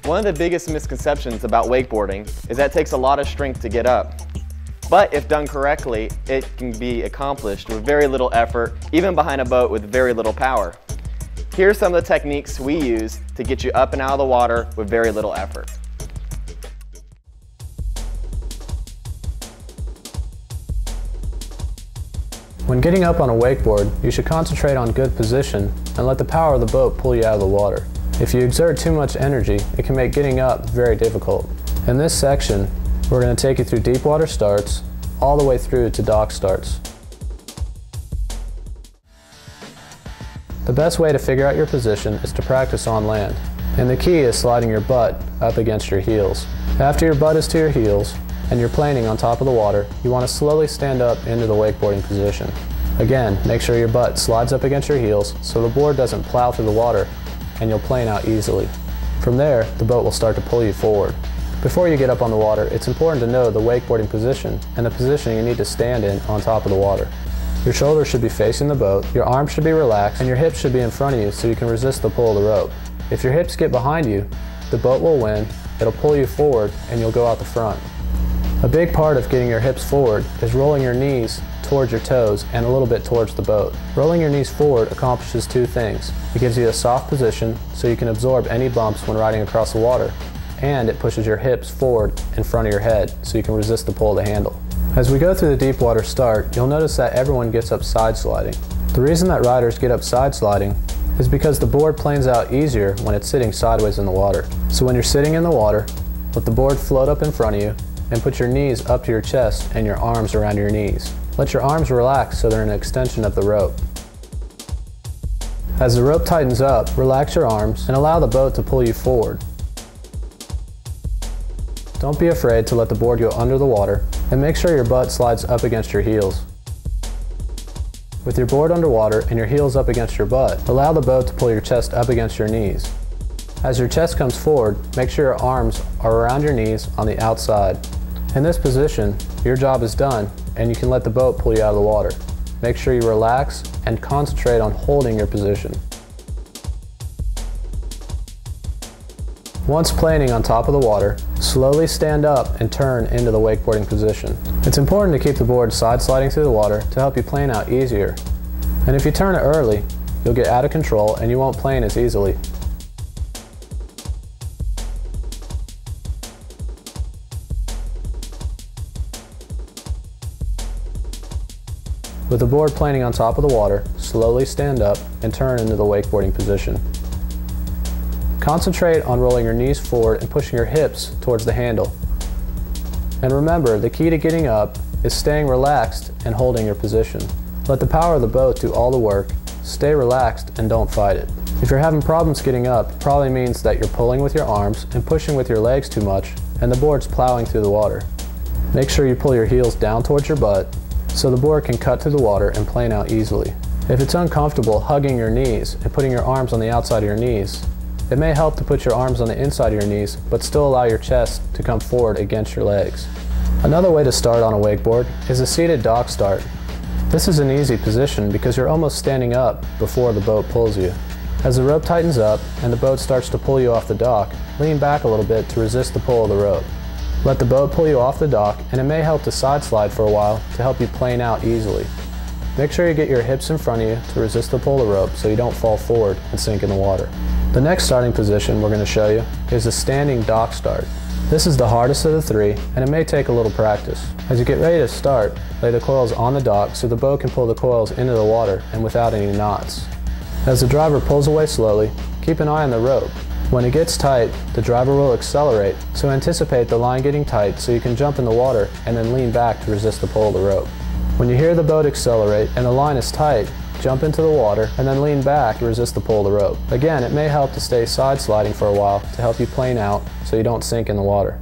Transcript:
One of the biggest misconceptions about wakeboarding is that it takes a lot of strength to get up. But if done correctly, it can be accomplished with very little effort, even behind a boat with very little power. Here are some of the techniques we use to get you up and out of the water with very little effort. When getting up on a wakeboard, you should concentrate on good position and let the power of the boat pull you out of the water. If you exert too much energy, it can make getting up very difficult. In this section, we're going to take you through deep water starts all the way through to dock starts. The best way to figure out your position is to practice on land, and the key is sliding your butt up against your heels. After your butt is to your heels and you're planing on top of the water, you want to slowly stand up into the wakeboarding position. Again, make sure your butt slides up against your heels so the board doesn't plow through the water and you'll plane out easily. From there, the boat will start to pull you forward. Before you get up on the water, it's important to know the wakeboarding position and the position you need to stand in on top of the water. Your shoulders should be facing the boat, your arms should be relaxed, and your hips should be in front of you so you can resist the pull of the rope. If your hips get behind you, the boat will win, it'll pull you forward, and you'll go out the front. A big part of getting your hips forward is rolling your knees towards your toes and a little bit towards the boat. Rolling your knees forward accomplishes two things. It gives you a soft position so you can absorb any bumps when riding across the water, and it pushes your hips forward in front of your head so you can resist the pull of the handle. As we go through the deep water start, you'll notice that everyone gets up side sliding. The reason that riders get up side sliding is because the board planes out easier when it's sitting sideways in the water. So when you're sitting in the water, let the board float up in front of you and put your knees up to your chest and your arms around your knees. Let your arms relax so they're an extension of the rope. As the rope tightens up, relax your arms and allow the boat to pull you forward. Don't be afraid to let the board go under the water, and make sure your butt slides up against your heels. With your board underwater and your heels up against your butt, allow the boat to pull your chest up against your knees. As your chest comes forward, make sure your arms are around your knees on the outside. In this position, your job is done and you can let the boat pull you out of the water. Make sure you relax and concentrate on holding your position. Once planing on top of the water, slowly stand up and turn into the wakeboarding position. It's important to keep the board side sliding through the water to help you plane out easier. And if you turn it early, you'll get out of control and you won't plane as easily. With the board planing on top of the water, slowly stand up and turn into the wakeboarding position. Concentrate on rolling your knees forward and pushing your hips towards the handle. And remember, the key to getting up is staying relaxed and holding your position. Let the power of the boat do all the work. Stay relaxed and don't fight it. If you're having problems getting up, it probably means that you're pulling with your arms and pushing with your legs too much, and the board's plowing through the water. Make sure you pull your heels down towards your butt so the board can cut through the water and plane out easily. If it's uncomfortable hugging your knees and putting your arms on the outside of your knees, it may help to put your arms on the inside of your knees, but still allow your chest to come forward against your legs. Another way to start on a wakeboard is a seated dock start. This is an easy position because you're almost standing up before the boat pulls you. As the rope tightens up and the boat starts to pull you off the dock, lean back a little bit to resist the pull of the rope. Let the boat pull you off the dock, and it may help to side slide for a while to help you plane out easily. Make sure you get your hips in front of you to resist the pull of the rope so you don't fall forward and sink in the water. The next starting position we're going to show you is a standing dock start. This is the hardest of the three, and it may take a little practice. As you get ready to start, lay the coils on the dock so the boat can pull the coils into the water and without any knots. As the driver pulls away slowly, keep an eye on the rope. When it gets tight, the driver will accelerate, so anticipate the line getting tight so you can jump in the water and then lean back to resist the pull of the rope. When you hear the boat accelerate and the line is tight, jump into the water and then lean back to resist the pull of the rope. Again, it may help to stay side sliding for a while to help you plane out so you don't sink in the water.